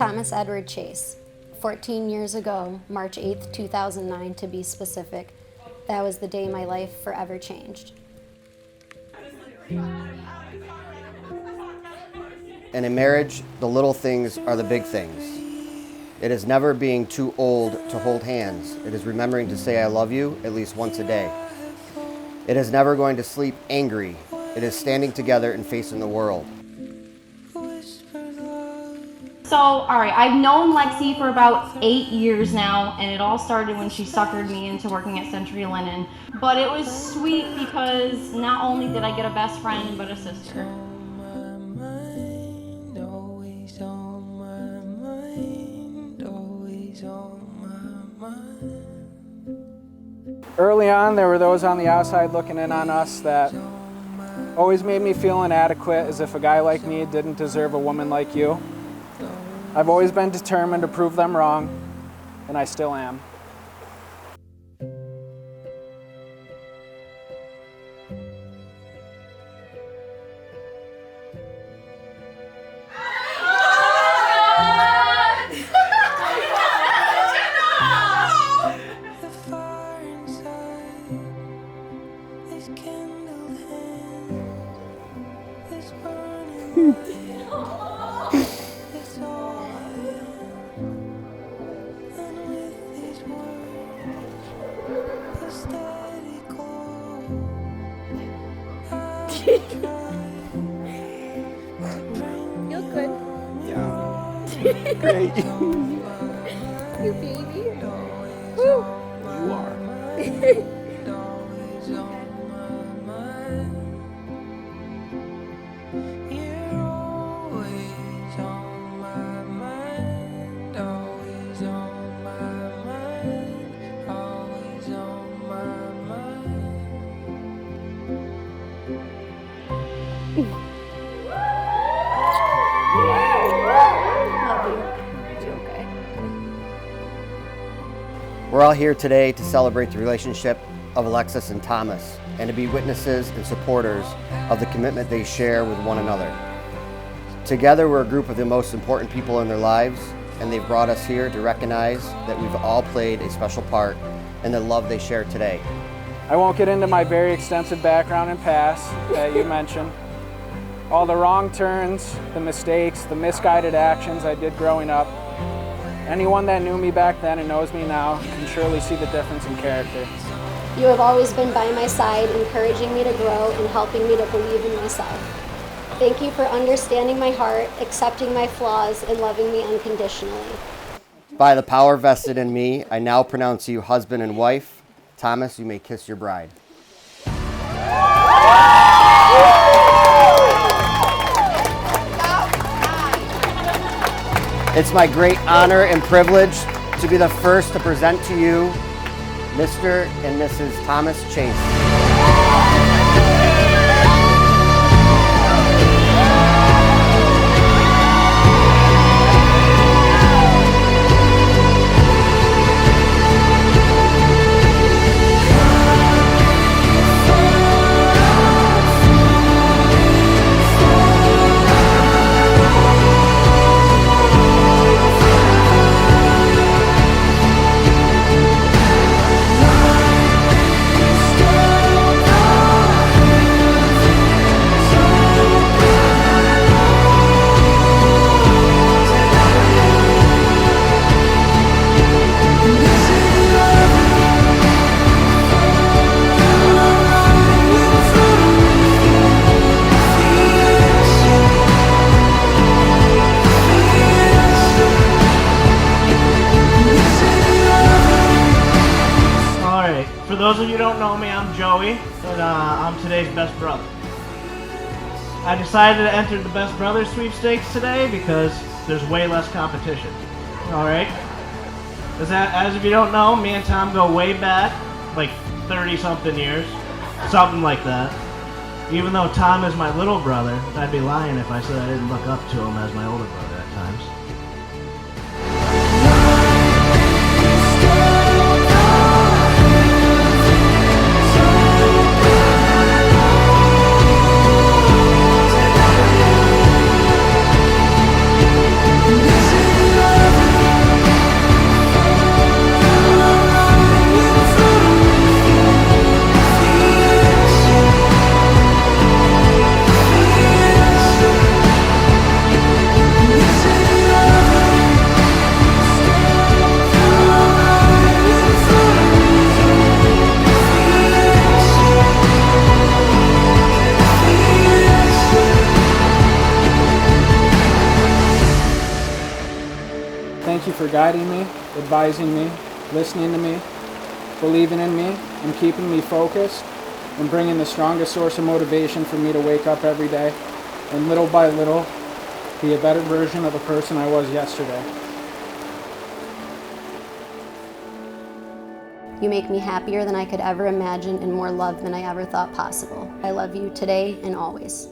Thomas Edward Chase. 14 years ago, March 8th, 2009 to be specific, that was the day my life forever changed. In a marriage, the little things are the big things. It is never being too old to hold hands. It is remembering to say I love you at least once a day. It is never going to sleep angry. It is standing together and facing the world. So, alright, I've known Lexi for about 8 years now, and it all started when she suckered me into working at Century Linen. But it was sweet because not only did I get a best friend, but a sister. Early on, there were those on the outside looking in on us that always made me feel inadequate, as if a guy like me didn't deserve a woman like you. I've always been determined to prove them wrong, and I still am. Feel good. Yeah. Great. You baby. Woo. You are. We're all here today to celebrate the relationship of Alexis and Thomas and to be witnesses and supporters of the commitment they share with one another. Together, we're a group of the most important people in their lives, and they've brought us here to recognize that we've all played a special part in the love they share today. I won't get into my very extensive background and past that you mentioned. All the wrong turns, the mistakes, the misguided actions I did growing up. Anyone that knew me back then and knows me now can surely see the difference in character. You have always been by my side, encouraging me to grow and helping me to believe in myself. Thank you for understanding my heart, accepting my flaws, and loving me unconditionally. By the power vested in me, I now pronounce you husband and wife. Thomas, you may kiss your bride. It's my great honor and privilege to be the first to present to you Mr. and Mrs. Thomas Chase. For those of you who don't know me, I'm Joey, and I'm today's best brother. I decided to enter the Best Brother sweepstakes today because there's way less competition. Alright? As if you don't know, me and Tom go way back, like 30-something years. Something like that. Even though Tom is my little brother, I'd be lying if I said I didn't look up to him as my older brother at times. Thank you for guiding me, advising me, listening to me, believing in me, and keeping me focused, and bringing the strongest source of motivation for me to wake up every day and little by little be a better version of the person I was yesterday. You make me happier than I could ever imagine and more loved than I ever thought possible. I love you today and always.